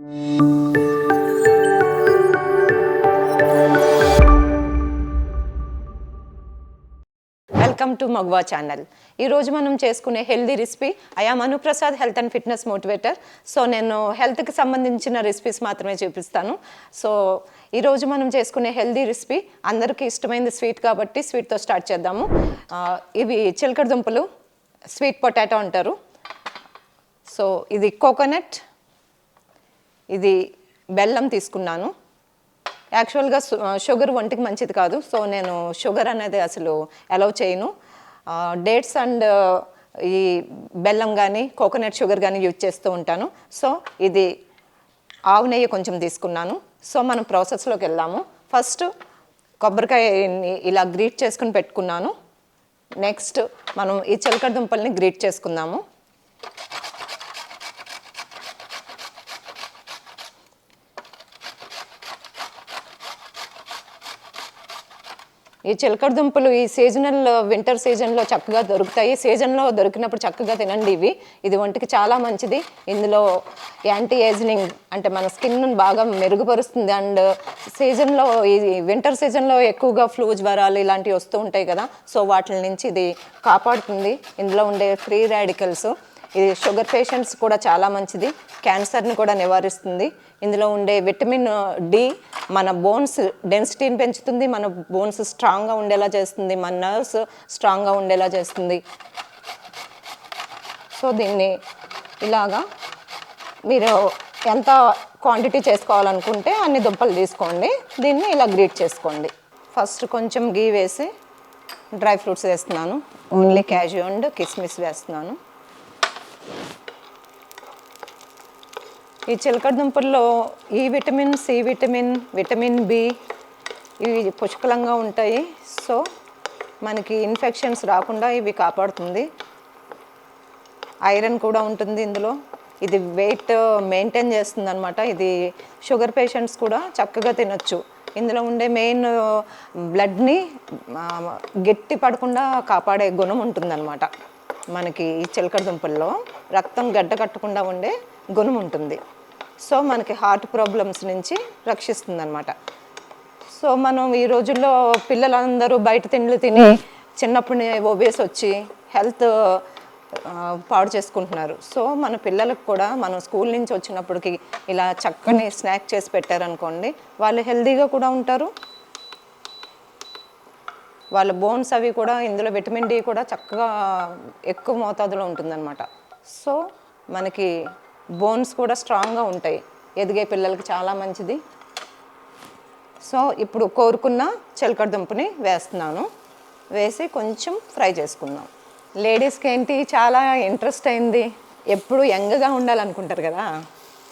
Welcome to మగ్వా channel. ఈరోజు మనం చేసుకునే healthy recipe I'm Anuprasad, health and fitness motivator. So నేను హెల్త్కి సంబంధించిన రెసిపీస్ మాత్రమే చూపిస్తాను. సో ఈరోజు మనం చేసుకునే హెల్దీ రెసిపీ అందరికీ ఇష్టమైనది స్వీట్ కాబట్టి స్వీట్తో స్టార్ట్ చేద్దాము. ఇవి చిలకడ దుంపలు, స్వీట్ పొటాటో అంటారు. సో ఇది కోకోనట్, ఇది బెల్లం తీసుకున్నాను. యాక్చువల్గా షుగర్ ఒంటికి మంచిది కాదు, సో నేను షుగర్ అనేది అసలు అలౌ చేయను. డేట్స్ అండ్ ఈ బెల్లం కానీ కోకోనట్ షుగర్ కానీ యూజ్ చేస్తూ ఉంటాను. సో ఇది ఆవు నెయ్యి కొంచెం తీసుకున్నాను. సో మనం ప్రాసెస్లోకి వెళ్దాము. ఫస్ట్ కొబ్బరికాయని ఇలా గ్రీట్ చేసుకుని పెట్టుకున్నాను. నెక్స్ట్ మనం ఈ చిలకడ దుంపల్ని గ్రీట్ చేసుకుందాము. ఈ చిలకడ దుంపలు ఈ సీజనల్ వింటర్ సీజన్లో చక్కగా దొరుకుతాయి. సీజన్లో దొరికినప్పుడు చక్కగా తినండి. ఇది ఒంటికి చాలా మంచిది. ఇందులో యాంటీ ఏజింగ్ అంటే మన స్కిన్ బాగా మెరుగుపరుస్తుంది. అండ్ సీజన్లో ఈ వింటర్ సీజన్లో ఎక్కువగా ఫ్లూ, జ్వరాలు ఇలాంటివి వస్తూ ఉంటాయి కదా, సో వాటి నుంచి ఇది కాపాడుతుంది. ఇందులో ఉండే ఫ్రీ రాడికల్స్ ఇది షుగర్ పేషెంట్స్ కూడా చాలా మంచిది. క్యాన్సర్ని కూడా నివారిస్తుంది. ఇందులో ఉండే విటమిన్ డి మన బోన్స్ డెన్సిటీని పెంచుతుంది, మన బోన్స్ స్ట్రాంగ్గా ఉండేలా చేస్తుంది, మన నర్వ్స్ స్ట్రాంగ్గా ఉండేలా చేస్తుంది. సో దీన్ని ఇలాగా మీరు ఎంత క్వాంటిటీ చేసుకోవాలనుకుంటే అన్ని దుంపలు తీసుకోండి. దీన్ని ఇలా గ్రీట్ చేసుకోండి. ఫస్ట్ కొంచెం గీ వేసి డ్రై ఫ్రూట్స్ వేస్తున్నాను. ఓన్లీ క్యాష్యూ అండ్ కిస్మిస్ వేస్తున్నాను. ఈ చిలకడ దుంపల్లో ఈ vitamin, C vitamin, vitamin B ఇవి పుష్కలంగా ఉంటాయి. సో మనకి ఇన్ఫెక్షన్స్ రాకుండా ఇవి కాపాడుతుంది. ఐరన్ కూడా ఉంటుంది ఇందులో. ఇది వెయిట్ మెయింటైన్ చేస్తుంది అనమాట. ఇది షుగర్ పేషెంట్స్ కూడా చక్కగా తినొచ్చు. ఇందులో ఉండే మెయిన్ బ్లడ్ని గట్టి పడకుండా కాపాడే గుణం ఉంటుందన్నమాట. మనకి ఈ చిలకడ దుంపల్లో రక్తం గడ్డ కట్టకుండా ఉండే గుణం ఉంటుంది. సో మనకి హార్ట్ ప్రాబ్లమ్స్ నుంచి రక్షిస్తుంది అనమాట. సో మనం ఈ రోజుల్లో పిల్లలందరూ బయట తిండ్లు తిని చిన్నప్పుడు ఒబేస్ వచ్చి హెల్త్ పాడు చేసుకుంటున్నారు. సో మన పిల్లలకు కూడా మనం స్కూల్ నుంచి వచ్చినప్పటికి ఇలా చక్కని స్నాక్ చేసి పెట్టారనుకోండి, వాళ్ళు హెల్తీగా కూడా ఉంటారు. వాళ్ళ బోన్స్ అవి కూడా ఇందులో విటమిన్ డి కూడా చక్కగా ఎక్కువ మోతాదులో ఉంటుందన్నమాట. సో మనకి బోన్స్ కూడా స్ట్రాంగ్గా ఉంటాయి. ఎదిగే పిల్లలకి చాలా మంచిది. సో ఇప్పుడు కోరుకున్న చిలకడ దుంపని వేస్తున్నాను. వేసి కొంచెం ఫ్రై చేసుకుందాం. లేడీస్కి ఏంటి చాలా ఇంట్రెస్ట్ అయింది, ఎప్పుడు యంగ్గా ఉండాలనుకుంటారు కదా.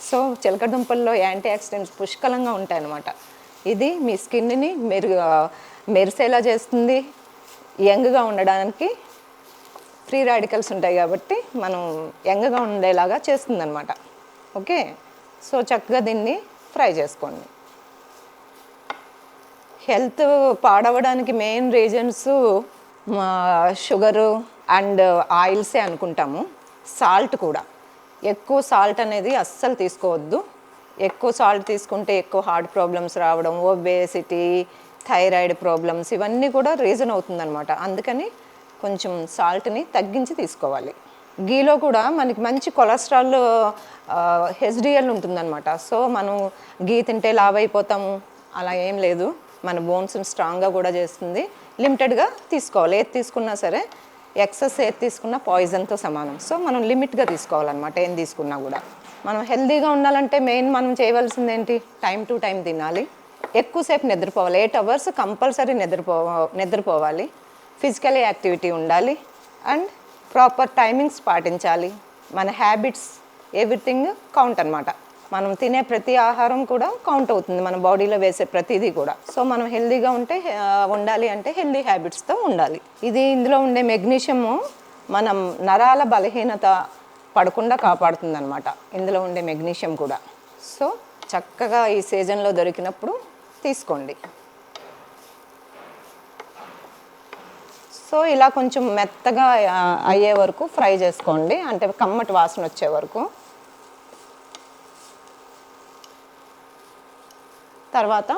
సో చిలకడ దుంపల్లో యాంటీ ఆక్సిడెంట్స్ పుష్కలంగా ఉంటాయన్నమాట. ఇది మీ స్కిన్ని మెరిసేలా చేస్తుంది. యంగ్గా ఉండడానికి ఫ్రీ రాడికల్స్ ఉంటాయి కాబట్టి మనం యంగ్గా ఉండేలాగా చేస్తుంది అనమాట. ఓకే, సో చక్కగా దీన్ని ఫ్రై చేసుకోండి. హెల్త్ పాడవడానికి మెయిన్ రీజన్స్ షుగరు అండ్ ఆయిల్సే అనుకుంటాము. సాల్ట్ కూడా, ఎక్కువ సాల్ట్ అనేది అస్సలు తీసుకోవద్దు. ఎక్కువ సాల్ట్ తీసుకుంటే ఎక్కువ హార్ట్ ప్రాబ్లమ్స్ రావడం, ఒబేసిటీ, థైరాయిడ్ ప్రాబ్లమ్స్ ఇవన్నీ కూడా రీజన్ అవుతుందన్నమాట. అందుకని కొంచెం సాల్ట్ని తగ్గించి తీసుకోవాలి. గీలో కూడా మనకి మంచి కొలెస్ట్రాల్ హెచ్డిఎల్ ఉంటుందన్నమాట. సో మనం గీ తింటే లావ్ అయిపోతాము అలా ఏం లేదు. మన బోన్స్ని స్ట్రాంగ్గా కూడా చేస్తుంది. లిమిటెడ్గా తీసుకోవాలి. ఏది తీసుకున్నా సరే, ఎక్సెస్ ఏది తీసుకున్నా పాయిజన్తో సమానం. సో మనం లిమిట్గా తీసుకోవాలన్నమాట. ఏం తీసుకున్నా కూడా మనం హెల్తీగా ఉండాలంటే మెయిన్ మనం చేయవలసింది ఏంటి, టైం టు టైం తినాలి, ఎక్కువసేపు నిద్రపోవాలి. 8 hours కంపల్సరీ నిద్రపోవాలి. ఫిజికల్ యాక్టివిటీ ఉండాలి అండ్ ప్రాపర్ టైమింగ్స్ పాటించాలి. మన హ్యాబిట్స్ ఎవ్రీథింగ్ కౌంట్ అనమాట. మనం తినే ప్రతి ఆహారం కూడా కౌంట్ అవుతుంది, మన బాడీలో వేసే ప్రతిదీ కూడా. సో మనం హెల్దీగా ఉండాలి అంటే హెల్దీ హ్యాబిట్స్తో ఉండాలి. ఇందులో ఉండే మెగ్నీషియము మనం నరాల బలహీనత పడకుండా కాపాడుతుంది అనమాట. ఇందులో ఉండే మెగ్నీషియం కూడా. సో చక్కగా ఈ సీజన్లో దొరికినప్పుడు తీసుకోండి. సో ఇలా కొంచెం మెత్తగా అయ్యే వరకు ఫ్రై చేసుకోండి, అంటే కమ్మటి వాసన వచ్చే వరకు. తర్వాత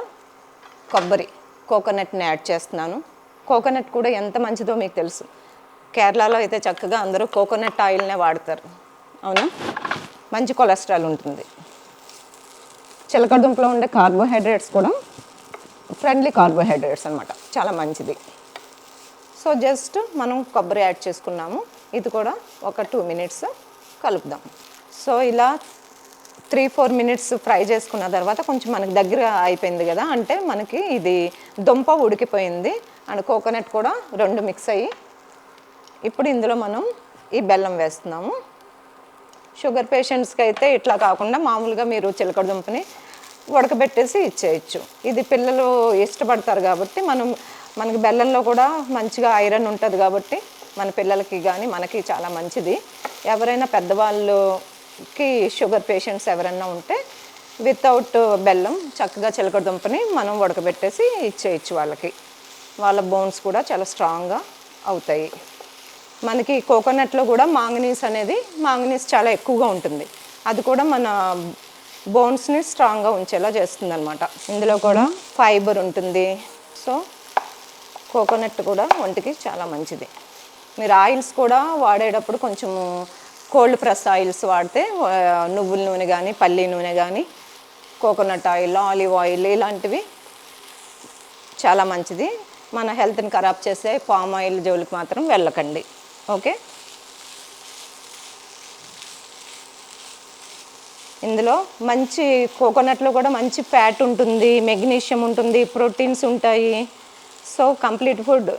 కొబ్బరి, కోకోనట్ని యాడ్ చేస్తున్నాను. కోకోనట్ కూడా ఎంత మంచిదో మీకు తెలుసు. కేరళలో అయితే చక్కగా అందరూ కోకోనట్ ఆయిల్నే వాడతారు, అవునా? మంచి కొలెస్ట్రాల్ ఉంటుంది. చిలకడ దుంపలో ఉండే కార్బోహైడ్రేట్స్ కూడా ఫ్రెండ్లీ కార్బోహైడ్రేట్స్ అనమాట, చాలా మంచిది. సో జస్ట్ మనం కొబ్బరి యాడ్ చేసుకున్నాము. ఇది కూడా ఒక 2 మినిట్స్ కలుపుదాం. సో ఇలా 3-4 మినిట్స్ ఫ్రై చేసుకున్న తర్వాత కొంచెం మనకి దగ్గర అయిపోయింది కదా, అంటే మనకి ఇది దుంప ఉడికిపోయింది అండ్ కోకోనట్ కూడా 2 మిక్స్ అయ్యి, ఇప్పుడు ఇందులో మనం ఈ బెల్లం వేస్తున్నాము. షుగర్ పేషెంట్స్కి అయితే ఇట్లా కాకుండా మామూలుగా మీరు చిలకడ దుంపని ఉడకబెట్టేసి ఇచ్చేయచ్చు. ఇది పిల్లలు ఇష్టపడతారు కాబట్టి మనకి బెల్లంలో కూడా మంచిగా ఐరన్ ఉంటుంది కాబట్టి మన పిల్లలకి కానీ మనకి చాలా మంచిది. ఎవరైనా పెద్దవాళ్ళకి షుగర్ పేషెంట్స్ ఎవరైనా ఉంటే వితౌట్ బెల్లం చక్కగా చిలకడ దుంపని మనం ఉడకబెట్టేసి ఇచ్చేయచ్చు వాళ్ళకి. వాళ్ళ బోన్స్ కూడా చాలా స్ట్రాంగ్గా అవుతాయి. మనకి కోకోనట్లో కూడా మాంగనీస్ చాలా ఎక్కువగా ఉంటుంది. అది కూడా మన బోన్స్ని స్ట్రాంగ్గా ఉంచేలా చేస్తుంది అనమాట. ఇందులో కూడా ఫైబర్ ఉంటుంది. సో కోకోనట్ కూడా ఒంటికి చాలా మంచిది. మీరు ఆయిల్స్ కూడా వాడేటప్పుడు కొంచెము కోల్డ్ ప్రెస్ ఆయిల్స్ వాడితే, నువ్వుల నూనె కానీ పల్లి నూనె కానీ కోకోనట్ ఆయిల్, ఆలివ్ ఆయిల్ ఇలాంటివి చాలా మంచిది. మన హెల్త్ని ఖరాబ్ చేసే పామ్ ఆయిల్ జోలికి మాత్రం వెళ్ళకండి, ఓకే? ఇందులో మంచి కోకోనట్లో కూడా మంచి ఫ్యాట్ ఉంటుంది, మెగ్నీషియం ఉంటుంది, ప్రోటీన్స్ ఉంటాయి. సో కంప్లీట్ ఫుడ్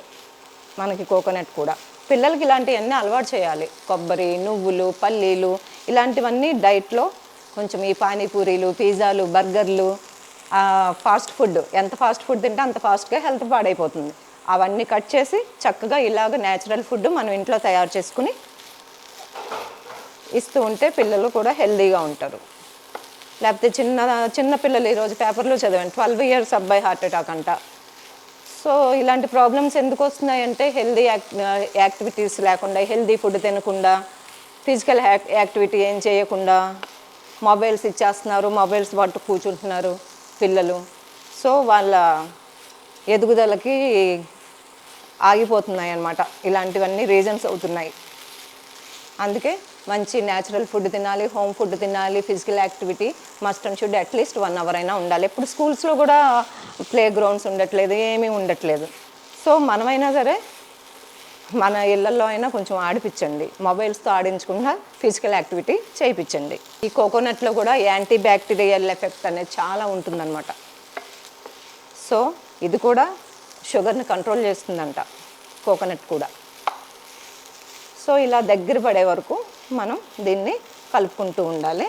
మనకి కోకోనట్ కూడా. పిల్లలకి ఇలాంటివన్నీ అలవాటు చేయాలి. కొబ్బరి, నువ్వులు, పల్లీలు ఇలాంటివన్నీ డైట్లో కొంచెం ఈ పానీపూరీలు, పిజ్జాలు, బర్గర్లు, ఫాస్ట్ ఫుడ్, ఎంత ఫాస్ట్ ఫుడ్ తింటే అంత ఫాస్ట్గా హెల్త్ పాడైపోతుంది. అవన్నీ కట్ చేసి చక్కగా ఇలాగ న్యాచురల్ ఫుడ్ మనం ఇంట్లో తయారు చేసుకుని ఇస్తూ ఉంటే పిల్లలు కూడా హెల్తీగా ఉంటారు. లేకపోతే చిన్న పిల్లలు ఈరోజు పేపర్లో చదివాను, 12 ఇయర్స్ అబ్బాయి హార్ట్ అటాక్ అంట. సో ఇలాంటి ప్రాబ్లమ్స్ ఎందుకు వస్తున్నాయంటే హెల్తీ యాక్టివిటీస్ లేకుండా, హెల్తీ ఫుడ్ తినకుండా, ఫిజికల్ యాక్టివిటీ ఏం చేయకుండా మొబైల్స్ ఇచ్చేస్తున్నారు, మొబైల్స్ పట్టు కూర్చుంటున్నారు పిల్లలు. సో వాళ్ళ ఎదుగుదలకి ఆగిపోతున్నాయి అన్నమాట. ఇలాంటివన్నీ రీజన్స్ అవుతున్నాయి. అందుకే మంచి న్యాచురల్ ఫుడ్ తినాలి, హోమ్ ఫుడ్ తినాలి, physical activity must and should at least 1 hour అయినా ఉండాలి. ఇప్పుడు స్కూల్స్లో కూడా ప్లే గ్రౌండ్స్ ఉండట్లేదు, ఏమీ ఉండట్లేదు. సో మనమైనా సరే మన ఇళ్లలో అయినా కొంచెం ఆడిపించండి, మొబైల్స్తో ఆడించకుండా ఫిజికల్ యాక్టివిటీ చేయించండి. ఈ కోకోనట్లో కూడా యాంటీ బ్యాక్టీరియల్ ఎఫెక్ట్ అనేది చాలా ఉంటుందన్నమాట. సో ఇది కూడా షుగర్ని కంట్రోల్ చేస్తుందంట కోకోనట్ కూడా. సో ఇలా దగ్గర పడే వరకు మనం దీన్ని కలుపుకుంటూ ఉండాలి.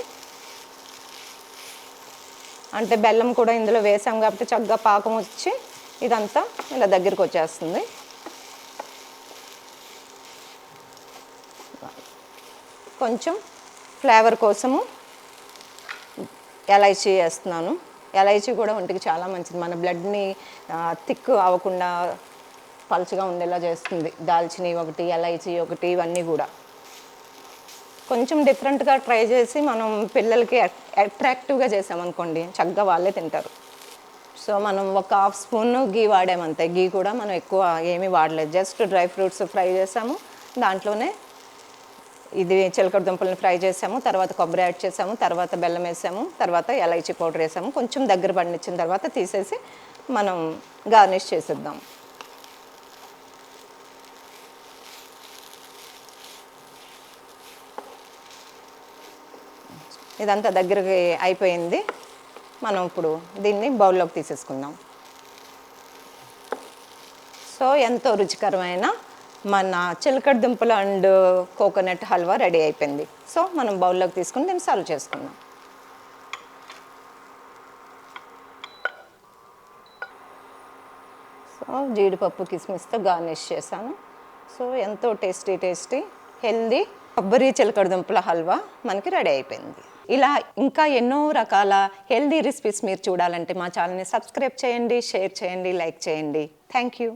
అంటే బెల్లం కూడా ఇందులో వేసాం కాబట్టి చక్కగా పాకం వచ్చి ఇదంతా ఇలా దగ్గరికి వచ్చేస్తుంది. కొంచెం ఫ్లేవర్ కోసము ఎలైచీ వేస్తున్నాను. ఎలైచీ కూడా ఒంటికి చాలా మంచిది, మన బ్లడ్ని థిక్ అవ్వకుండా పలుచగా ఉండేలా చేస్తుంది. దాల్చిని ఒకటి, ఎలైచీ ఒకటి, ఇవన్నీ కూడా కొంచెం డిఫరెంట్గా ట్రై చేసి మనం పిల్లలకి అట్రాక్టివ్గా చేసామనుకోండి చక్కగా వాళ్ళే తింటారు. సో మనం ఒక 1/2 స్పూన్ గీ వాడామంతే. గీ కూడా మనం ఎక్కువ ఏమీ వాడలేదు, జస్ట్ డ్రై ఫ్రూట్స్ ఫ్రై చేసాము, దాంట్లోనే ఇది చిలకడ దుంపలను ఫ్రై చేసాము, తర్వాత కొబ్బరి యాడ్ చేసాము, తర్వాత బెల్లం వేసాము, తర్వాత ఎలైచీ పౌడర్ వేసాము. కొంచెం దగ్గర పడినిచ్చిన తర్వాత తీసేసి మనం గార్నిష్ చేసేద్దాం. ఇదంతా దగ్గరికి అయిపోయింది. మనం ఇప్పుడు దీన్ని బౌల్లోకి తీసేసుకుందాం. సో ఎంతో రుచికరమైన మన చిలకడ దుంపలు అండ్ కోకోనట్ హల్వా రెడీ అయిపోయింది. సో మనం బౌల్లోకి తీసుకుని దీన్ని సర్వ్ చేసుకుందాం. సో జీడిపప్పు కిస్మిస్తో గార్నిష్ చేశాను. సో ఎంతో టేస్టీ హెల్దీ కొబ్బరి చిలకడ దుంపల హల్వా మనకి రెడీ అయిపోయింది. ఇలా ఇంకా ఎన్నో రకాల హెల్దీ రెసిపీస్ మీరు చూడాలంటే మా ఛానల్ని సబ్స్క్రైబ్ చేయండి, షేర్ చేయండి, లైక్ చేయండి. Thank you.